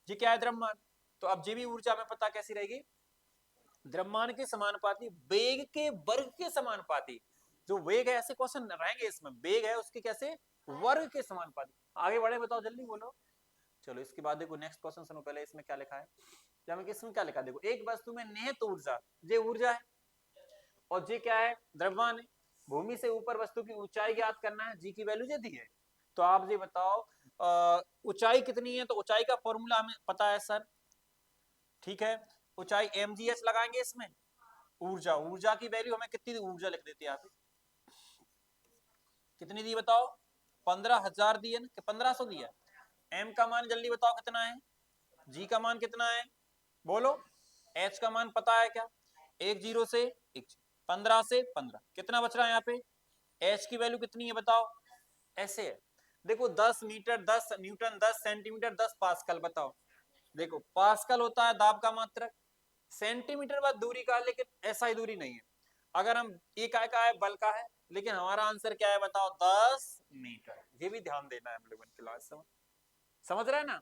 जी क्या है, द्रव्यमान। तो अब जी भी ऊर्जा में पता कैसी रहेगी, द्रव्यमान के समानुपाती, वेग के वर्ग के समानुपाती। जो वेग है, ऐसे क्वेश्चन रहेंगे इसमें, वेग है उसके कैसे, वर्ग के समानुपाती। आगे बढ़े, बताओ जल्दी बोलो। चलो इसके बाद देखो नेक्स्ट क्वेश्चन सुनो, पहले इसमें क्या लिखा है, जब इसमें क्या लिखा, देखो एक वस्तु में निहित ऊर्जा, ये ऊर्जा है, और ये क्या है, द्रव्यमान है। भूमि से ऊपर वस्तु की ऊंचाई ज्ञात करना है, जी की वैल्यू ये दी है। तो आप ये बताओ ऊंचाई कितनी है, तो ऊंचाई का फॉर्मूला हमें पता है सर, ठीक है। ऊंचाई mgh लगाएंगे इसमें, ऊर्जा, ऊर्जा की वैल्यू हमें कितनी दी, ऊर्जा लिख देते हैं यहाँ पे, कितनी दी बताओ, 15,000 दी है ना, 1500 दिया। m का मान जल्दी बताओ कितना है, g का मान कितना है, बोलो। h का मान पता है क्या, एक जीरो से एक, 15 से 15, कितना बच रहा है यहाँ पे, h की वैल्यू कितनी है बताओ। ऐसे है, देखो 10 मीटर 10 न्यूटन 10 सेंटीमीटर 10 पास्कल, बताओ। देखो पास्कल होता है दाब का मात्रक, सेंटीमीटर बाद दूरी का, लेकिन ऐसा दूरी नहीं है। अगर हम ये काय का है, बल का है, लेकिन हमारा आंसर क्या है बताओ, 10 मीटर। ये भी ध्यान देना है हम लोगों की क्लास, समझ रहे हैं ना।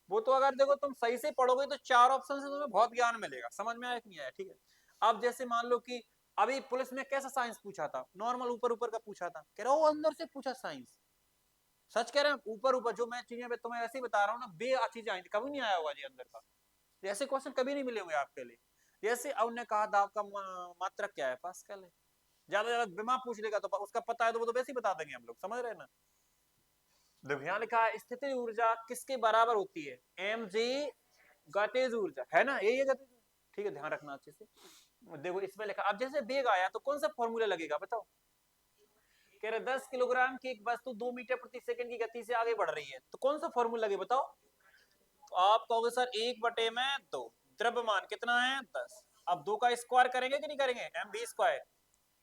वो तो अगर देखो तुम सही से पढ़ोगे तो चार ऑप्शन से तुम्हें बहुत ज्ञान मिलेगा, समझ में आया कि नहीं आया, ठीक है। अब जैसे मान लो कि अभी पुलिस में कैसा साइंस पूछा था, नॉर्मल ऊपर ऊपर का पूछा था, कह रहा हूँ अंदर से पूछा साइंस, सच कह रहे हैं, ऊपर ऊपर जो मैं चीजें तुम्हें ऐसे ही बता रहा हूँ ना, बे चीजें आई थी, कभी नहीं आया होगा जी अंदर का, ऐसे क्वेश्चन कभी नहीं मिले होंगे आपके लिए। जैसे अब ने कहा दाब का मात्रक क्या है, पास्कल है। ज्यादा ज्यादा बिना पूछ लेगा तो उसका पता है तो वो तो वैसे ही बता देंगे हम लोग, समझ रहे हैं ना। देखो यहाँ लिखा है स्थितिज ऊर्जा किसके बराबर होती है, mg गतिज ऊर्जा, है ना, यही है गतिज, ठीक है, ध्यान रखना अच्छे से। देखो इसमें लिखा, अब जैसे वेग आया तो कौन सा फॉर्मूला लगेगा बताओ, कह रहे 10 किलोग्राम की एक वस्तु 2 मीटर प्रति सेकंड की गति से आगे बढ़ रही है, तो कौन सा फॉर्मूला लगे बताओ, तो आप कहोगे सर 1/2, द्रव्यमान कितना है 10, अब 2 का स्क्वायर करेंगे कि नहीं करेंगे, एम भी स्क्वायर,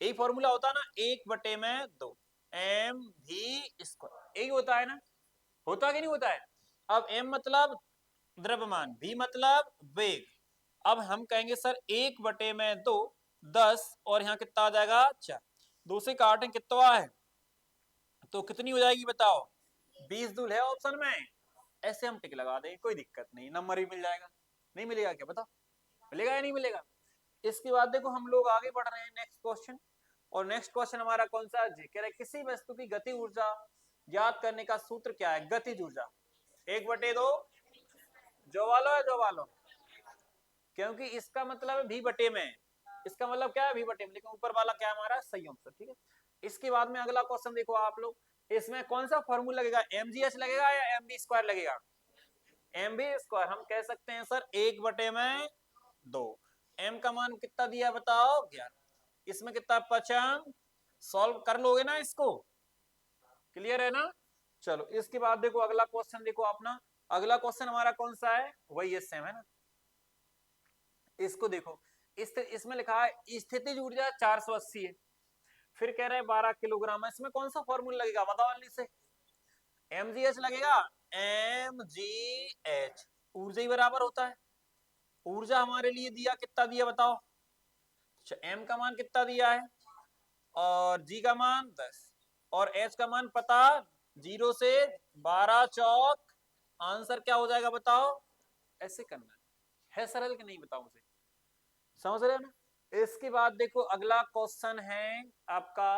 यही फॉर्मूला होता है ना, 1/2 एम भी स्क्वायर, यही होता है ना, होता कि नहीं होता है। अब m मतलब द्रव्यमान, v मतलब वेग, अब हम कहेंगे सर 1/2 10, और यहाँ कितना आ जाएगा 4, 2 से काटें कितना है, तो कितनी हो जाएगी बताओ, 20 दूल है ऑप्शन में, ऐसे हम टिक लगा दें, कोई दिक्कत नहीं, नंबर भी मिल जाएगा, नहीं मिलेगा क्या बताओ, मिलेगा या नहीं मिलेगा। इसके बाद देखो हम लोग आगे बढ़ रहे हैं नेक्स्ट क्वेश्चन, और नेक्स्ट क्वेश्चन हमारा कौन सा है, कह रहे किसी वस्तु की गति ऊर्जा ज्ञात करने का सूत्र क्या है, गतिज ऊर्जा 1/2 जो वालो है जो वालो, क्योंकि इसका मतलब है भी बटे में, इसका मतलब क्या है भी बटे में, लेकिन ऊपर वाला क्या है हमारा सही आंसर, ठीक है। इसके बाद में अगला क्वेश्चन देखो आप लोग, इसमें कौन सा फॉर्मूला लगेगा, mgh लगेगा या mv स्क्वायर लगेगा, mv स्क्वायर, हम कह सकते हैं सर 1/2, m का मान कितना दिया बताओ 11, इसमें कितना 55, सॉल्व कर लोगे ना इसको, क्लियर है ना। चलो इसके बाद देखो अगला क्वेश्चन देखो अपना, अगला क्वेश्चन हमारा कौन सा है, वही सेम है ना, इसको देखो, इसमें लिखा है स्थितिज ऊर्जा 480 है, फिर कह रहे हैं 12 किलोग्राम, इसमें कौन सा फॉर्मूला लगेगा बताओ जल्दी से, mgh लगेगा, mgh ऊर्जा ही बराबर होता है, ऊर्जा हमारे लिए दिया कितना दिया बताओ, m का मान कितना दिया है, और g का मान 10, और h का मान पता 0 से 12 चौक, आंसर क्या हो जाएगा बताओ, ऐसे करना है सरल कि नहीं बताओ मुझे, समझ रहे हो ना। इसके बाद देखो अगला क्वेश्चन है आपका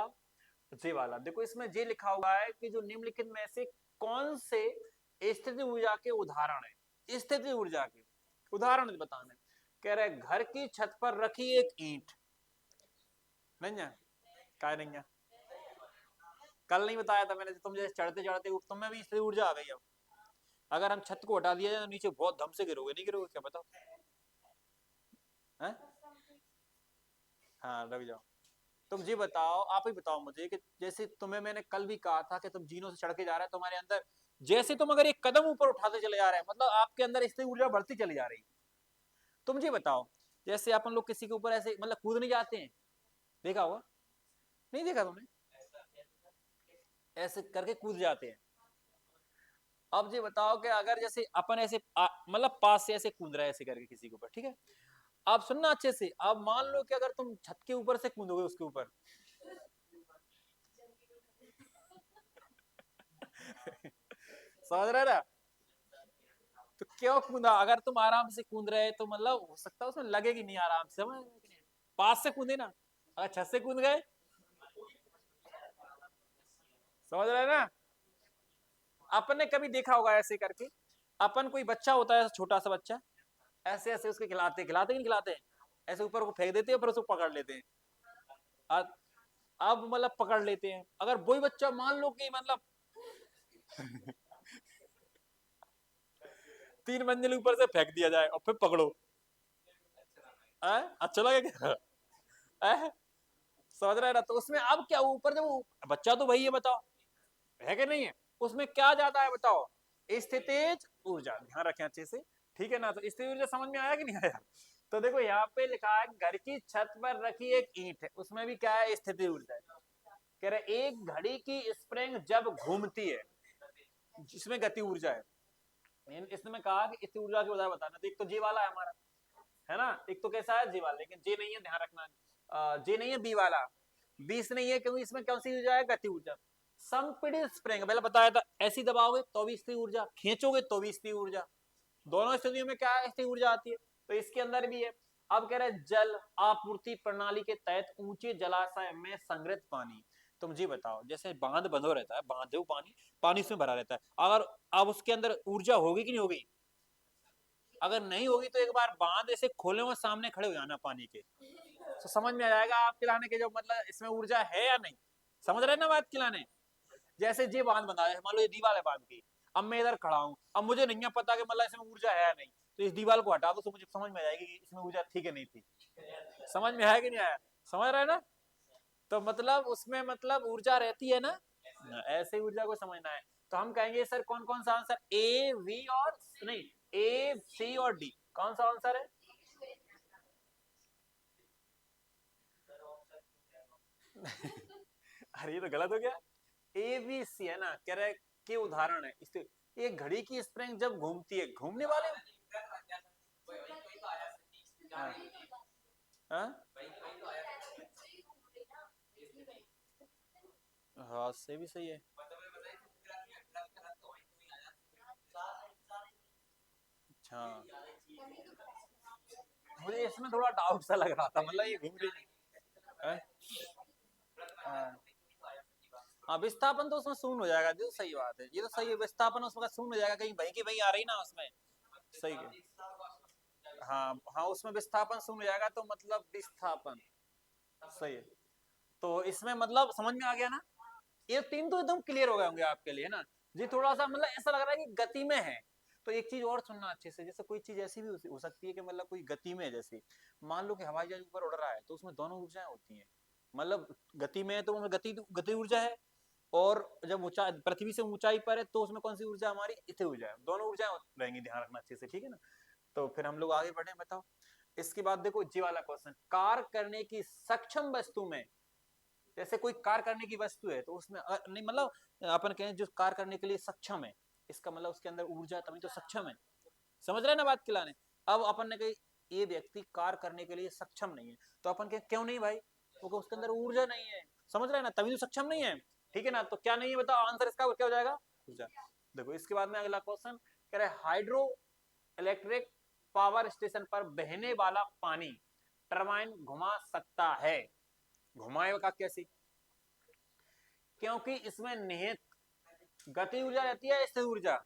जे वाला, देखो इसमें जे लिखा हुआ है कि जो निम्नलिखित में से कौन से स्थिति ऊर्जा के उदाहरण है, स्थिति ऊर्जा के उदाहरण बताना है, कह रहे घर की छत पर रखी एक ईंट, नहीं है क्या नहीं है, कल नहीं बताया था मैंने, तुम जैसे चढ़ते चढ़ते तुम में भी स्थिति ऊर्जा आ गई, अब अगर हम छत को हटा दिया जाए तो नीचे बहुत दम से गिरोगे, नहीं गिरोगे क्या बताओ, है? हाँ लग जाओ, तुम जी बताओ, आप ही बताओ मुझे कि जैसे तुम्हें मैंने कल भी कहा था कि तुम जीनों से चढ़ के जा रहे हैं, तुम्हारे अंदर जैसे तुम अगर एक कदम ऊपर उठाते चले जा रहे हैं, मतलब आपके अंदर स्थिति ऊर्जा बढ़ती चली जा रही है। तुम जी बताओ, जैसे अपन लोग किसी के ऊपर ऐसे मतलब कूदने जाते हैं, देखा होगा, नहीं देखा तुमने, ऐसे करके कूद जाते हैं। अब ये बताओ कि अगर जैसे अपन ऐसे मतलब पास से ऐसे कूद रहे हैं ऐसे करके किसी के ऊपर, ठीक है, आप सुनना अच्छे से, अब मान लो कि अगर तुम छत के ऊपर से कूदोगे उसके ऊपर समझ रहे ना, तो क्यों कूदा, अगर तुम आराम से कूद रहे तो मतलब हो सकता है उसमें लगेगी नहीं आराम से, समझ, पास से कूदे ना, अगर छत से कूद गए, समझ रहे ना। अपन ने कभी देखा होगा ऐसे करके, अपन कोई बच्चा होता है छोटा सा बच्चा, ऐसे ऐसे उसके खिलाते खिलाते नहीं खिलाते, ऐसे ऊपर को फेंक देते हैं फिर उसको पकड़ लेते हैं, अब मतलब पकड़ लेते हैं, अगर वही बच्चा मान लो कि मतलब 3 मंजिल ऊपर से फेंक दिया जाए और फिर पकड़ो, अच्छा लगेगा, समझ रहे ना, तो उसमें अब क्या ऊपर जब बच्चा तो वही है बताओ, है कि नहीं है, उसमें क्या जाता है बताओ, स्थितिज ऊर्जा, ध्यान रखें अच्छे से, ठीक है ना। तो स्थितिज ऊर्जा समझ में आया कि नहीं आया, तो देखो यहाँ पे लिखा है घर की छत पर रखी एक ईंट है, उसमें भी क्या है स्थितिज ऊर्जा है, कह रहे एक घड़ी की स्प्रिंग जब घूमती है जिसमें गति ऊर्जा है, इसमें कहा कि स्थितिज ऊर्जा के उदाहरण बताना, तो एक तो जी वाला है हमारा, है ना, एक तो कैसा है जी वाला, लेकिन जे नहीं है, ध्यान रखना, जे नहीं है बी वाला, बीस नहीं है, क्योंकि इसमें कौन सी ऊर्जा है गति ऊर्जा, संपीड़ित स्प्रिंग पहले बताया था, ऐसी दबाओगे तो भी स्थिर ऊर्जा, खींचोगे तो भी स्थिर ऊर्जा, दोनों स्थितियों में क्या है स्थिर ऊर्जा आती है, तो इसके अंदर भी है। अब कह रहे जल आपूर्ति प्रणाली के तहत ऊंचे जलाशय में संग्रहित पानी, तुम जी बताओ, जैसे बांध बंधो रहता है, बांधे पानी, पानी उसमें भरा रहता है, अगर अब उसके अंदर ऊर्जा होगी कि नहीं होगी, अगर नहीं होगी तो एक बार बांध ऐसे खोले हुए सामने खड़े हो जाना पानी के, तो समझ में आ जाएगा आप खिलाने के जो मतलब इसमें ऊर्जा है या नहीं, समझ रहे ना बात खिलाने, जैसे ये बांध बना है, मान लो ये दीवार है बांध की, अब मैं इधर खड़ा हूँ, अब मुझे नहीं है पता कि मतलब इसमें ऊर्जा है या नहीं, तो इस दीवार को हटा दो तो मुझे समझ में आ जाएगी कि इसमें ऊर्जा थी कि नहीं थी। समझ में आया कि नहीं आया? समझ रहे हैं ना? तो मतलब उसमें मतलब ऊर्जा रहती है ना, ऐसे ऊर्जा को समझना है। तो हम कहेंगे सर कौन कौन सा आंसर, ए वी और नहीं, ए सी और डी, कौन सा आंसर है? अरे ये तो गलत हो गया। ए बी सी है ना, कह रहे के उदाहरण है इसके। एक घड़ी की स्प्रिंग जब घूमती है, घूमने वाले हाँ, हाँ? हाँ से भी सही है। अच्छा, मुझे इसमें थोड़ा डाउट सा लग रहा था, मतलब ये घूम रही है। हाँ, हाँ विस्थापन तो उसमें शून्य हो जाएगा, जो सही बात है, ये तो सही है, विस्थापन उसमें शून्य हो जाएगा, कहीं वही की वही आ रही ना उसमें। सही है। हाँ हाँ, उसमें विस्थापन शून्य हो जाएगा, तो मतलब विस्थापन सही है। तो इसमें मतलब समझ में आ गया ना, ये तीन तो एकदम क्लियर हो गए होंगे आपके लिए ना। जी थोड़ा सा मतलब ऐसा लग रहा है कि गति में है, तो एक चीज और सुनना अच्छे से, जैसे कोई चीज ऐसी भी हो सकती है कि मतलब कोई गति में है, जैसे मान लो कि हवाई जहाज ऊपर उड़ रहा है, तो उसमें दोनों ऊर्जाएं होती हैं। मतलब गति में है तो उसमें गति गति ऊर्जा है, और जब ऊंचा पृथ्वी से ऊंचाई पर है तो उसमें कौन सी ऊर्जा, हमारी स्थिर ऊर्जा है, दोनों ऊर्जाएं रहेंगी, ध्यान रखना अच्छे से, ठीक है ना। तो फिर हम लोग आगे बढ़े, बताओ। इसके बाद देखो जी वाला क्वेश्चन, कार्य करने की सक्षम वस्तु में, जैसे कोई कार्य करने की वस्तु है तो उसमें नहीं मतलब अपन कहें जो कार्य करने के लिए सक्षम है, इसका मतलब उसके अंदर ऊर्जा तभी तो सक्षम है। समझ रहे हैं ना बात खिलाने। अब अपन ने कही ये व्यक्ति कार्य करने के लिए सक्षम नहीं है, तो अपन कहें क्यों नहीं भाई, क्योंकि उसके अंदर ऊर्जा नहीं है। समझ रहे हैं ना, तभी तो सक्षम नहीं है। ठीक है ना, तो क्या नहीं है बताओ, आंसर इसका क्या हो जाएगा, ऊर्जा। देखो इसके बाद में अगला क्वेश्चन कह रहे हाइड्रो इलेक्ट्रिक पावर स्टेशन पर बहने वाला पानी टरबाइन घुमा सकता है, घुमाएगा कैसे? क्योंकि इसमें निहित गति ऊर्जा रहती है, स्थिर ऊर्जा,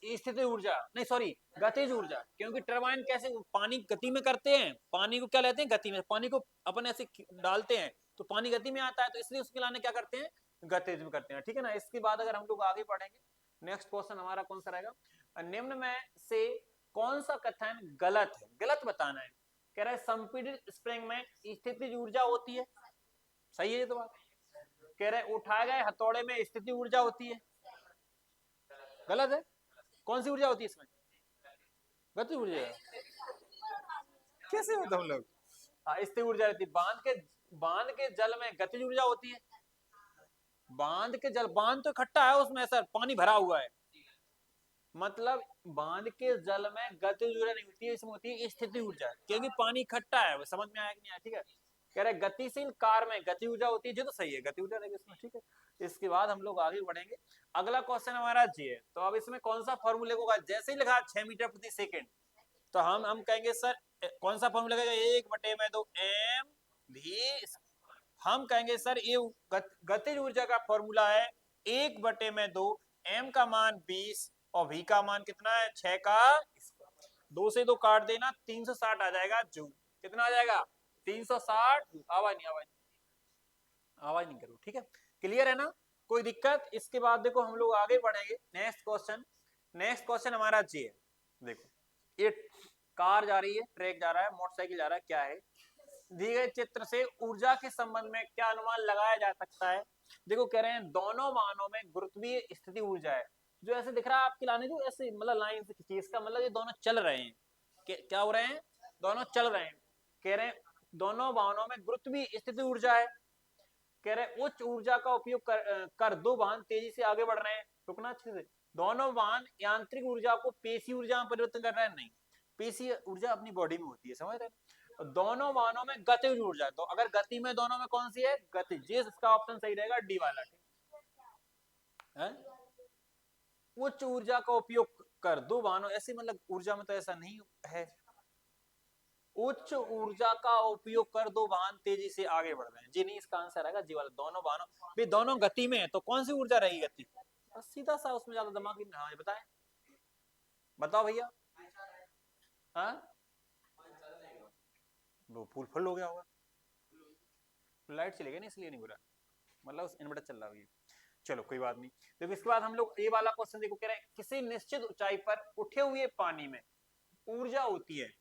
स्थिति ऊर्जा नहीं सॉरी, गतिज ऊर्जा। क्योंकि टरबाइन कैसे पानी गति में करते हैं, पानी को क्या लेते हैं गति में, पानी को अपन ऐसे डालते हैं तो पानी गति में आता है, तो इसलिए उसके लाने क्या करते हैं, गतिज में करते हैं। ठीक है ना। इसके बाद अगर हम लोग आगे बढ़ेंगे, नेक्स्ट क्वेश्चन हमारा कौन सा रहेगा, निम्न में से कौन सा कथन गलत है, गलत बताना है। कह रहा है संपीड़ित स्प्रिंग में स्थितिज ऊर्जा होती है, सही है ये तो बात। कह रहे उठाए गए हथौड़े में स्थिति ऊर्जा होती है, गलत है। कौन सी ऊर्जा होती है इसमें, गति ऊर्जा। कैसे हो तुम लोग। हाँ स्थिर ऊर्जा रहती है, बांध के जल में गतिज ऊर्जा होती है। बांध के जल, बांध तो इकट्ठा है उसमें सर, पानी भरा हुआ है, मतलब बांध के जल में गतिज ऊर्जा नहीं होती है, इसमें होती है स्थिति ऊर्जा, क्योंकि पानी इकट्ठा है। वो समझ में आया कि नहीं आया? ठीक है। कह रहे गतिशील कार में गति ऊर्जा होती है, जो तो सही है, गति ऊर्जा रहेगी इसमें। ठीक है। इसके बाद हम लोग आगे बढ़ेंगे। अगला क्वेश्चन हमारा जी है, तो अब इसमें कौन सा फॉर्मूले को, जैसे ही लिखा 6 मीटर प्रति सेकेंड, तो हम कहेंगे सर कौन सा फॉर्मूला लगेगा, 1/2 एम भी। हम कहेंगे सर ये गतिज ऊर्जा का फॉर्मूला है 1/2 एम का मान 20 और वी का मान कितना है 6 का, 2 से 2 काट देना 360 आ जाएगा जूल। कितना आ जाएगा 360। आवाज नहीं, आवाज नहीं करो, ठीक है। क्लियर है ना, कोई दिक्कत? इसके बाद देखो हम लोग आगे बढ़ेंगे, नेक्स्ट क्वेश्चन। नेक्स्ट क्वेश्चन हमारा जी है। देखो ये कार जा रही है, ट्रक जा रहा है, मोटरसाइकिल जा रहा है, क्या है, दिए गए चित्र से ऊर्जा के संबंध में क्या अनुमान लगाया जा सकता है। देखो कह रहे हैं दोनों मानों में गुरुत्वीय स्थिति ऊर्जा है, जो ऐसे दिख रहा है आपकी लाने, जो ऐसे मतलब लाइन से खींची, इसका मतलब ये दोनों चल रहे हैं, क्या हो रहे हैं, दोनों चल रहे हैं। कह रहे हैं दोनों वाहनों में गुरुत्वीय स्थिति ऊर्जा है। कह रहे उच्च ऊर्जा का उपयोग कर दो वाहन तेजी से आगे बढ़ रहे हैं, रुकना अच्छे से। दोनों वाहन यांत्रिक ऊर्जा को पेशी ऊर्जा में परिवर्तन कर रहे हैं, नहीं, पेशी ऊर्जा अपनी बॉडी में होती है, समझ रहे हैं। दोनों वाहनों में गतिज ऊर्जा, तो अगर गति में दोनों में कौन सी है, गतिज, इसका ऑप्शन सही रहेगा डी वाला। है उच्च ऊर्जा का उपयोग कर दो वाहनों, ऐसे मतलब ऊर्जा में तो ऐसा नहीं है, उच्च ऊर्जा का उपयोग कर दो वाहन तेजी से आगे बढ़ रहे हैं, जी नहीं, इसका आंसर आएगा जी वाला, दोनों वाहनों भी दोनों गति में है, तो कौन सी ऊर्जा रहेगी गति, बस सीधा सा, उसमें ज्यादा दिमाग नहीं। हाँ बताए, बताओ भैया। हाँ वो फुल फुल हो गया होगा, लाइट चली गई ना इसलिए नहीं बुरा, मतलब इन्वर्टर चल रहा है। चलो कोई बात नहीं। देखो इसके बाद हम लोग ये वाला क्वेश्चन देखो, कह रहे हैं किसी निश्चित ऊंचाई पर उठे हुए पानी में ऊर्जा होती है,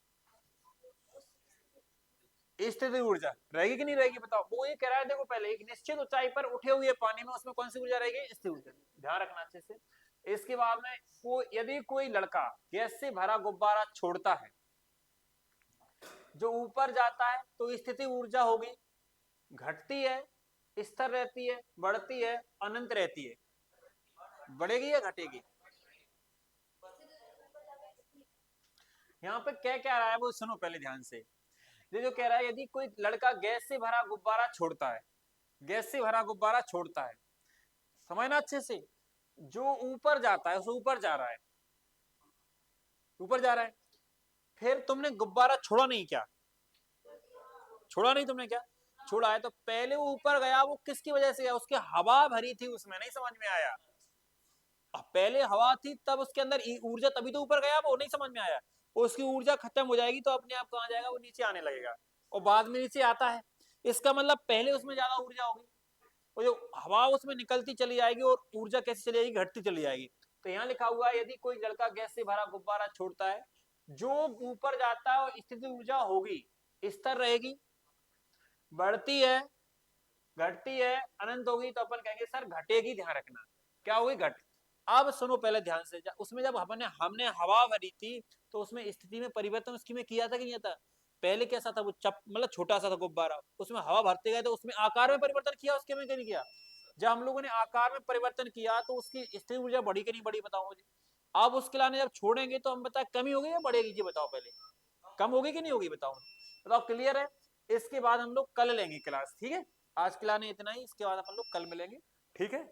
स्थितिज ऊर्जा रहेगी कि नहीं रहेगी बताओ। वो ये कह रहा है देखो पहले एक निश्चित ऊंचाई पर उठे हुए पानी में उसमें कौन सी ऊर्जा रहेगी, स्थिर ऊर्जा। ध्यान रखना अच्छे से। इसके बाद में यदि कोई लड़का गैस से भरा गुब्बारा छोड़ता है जो ऊपर जाता है तो स्थिति ऊर्जा होगी, घटती है, स्थिर रहती है, बढ़ती है, अनंत रहती है। बढ़ेगी या घटेगी? यहाँ पे क्या क्या रहा है वो सुनो पहले ध्यान से। ये जो कह रहा है यदि कोई लड़का गैस से भरा गुब्बारा छोड़ता है, गैस से भरा गुब्बारा छोड़ता है, समझना अच्छे से, जो ऊपर जाता है उसे ऊपर जा रहा है, ऊपर जा रहा है, फिर तुमने गुब्बारा छोड़ा नहीं क्या, छोड़ा नहीं तुमने क्या, छोड़ा है, तो पहले वो ऊपर गया वो किसकी वजह से गया, उसकी हवा भरी थी उसमें, नहीं समझ में आया। पहले हवा थी तब उसके अंदर ऊर्जा, तभी तो ऊपर गया, वो नहीं समझ में आया। उसकी ऊर्जा खत्म हो जाएगी तो अपने आप कहां जाएगा, वो नीचे आने लगेगा, और बाद में नीचे आता है। इसका मतलब पहले उसमें ज्यादा ऊर्जा होगी, और जो हवा उसमें निकलती चली जाएगी और ऊर्जा कैसे चली जाएगी, घटती चली जाएगी। तो यहाँ लिखा हुआ है यदि कोई लड़का गैस से भरा गुब्बारा छोड़ता है, जो ऊपर जाता है स्थिति ऊर्जा होगी, स्थिर रहेगी, बढ़ती है, घटती है, अनंत होगी, तो अपन कहेंगे सर घटेगी। ध्यान रखना क्या होगी, घट। अब सुनो पहले ध्यान से, उसमें जब हमने हमने हवा भरी थी तो उसमें स्थिति में परिवर्तन उसकी में किया था कि नहीं था। पहले कैसा था वो चप मतलब छोटा सा था गुब्बारा, उसमें हवा भरते गए तो उसमें आकार में परिवर्तन किया, उसके में क्या नहीं किया। जब हम लोगों ने आकार में परिवर्तन किया तो उसकी स्थिति ऊर्जा बढ़ी कि नहीं बढ़ी बताओ मुझे। अब उसके लाने जब छोड़ेंगे तो हम बताए कमी होगी या बढ़ेगी, ये बताओ पहले, कम होगी कि नहीं होगी बताओ, बताओ क्लियर है। इसके बाद हम लोग कल लेंगे क्लास, ठीक है। आज के लाने इतना ही, इसके बाद अपन लोग कल मिलेंगे, ठीक है।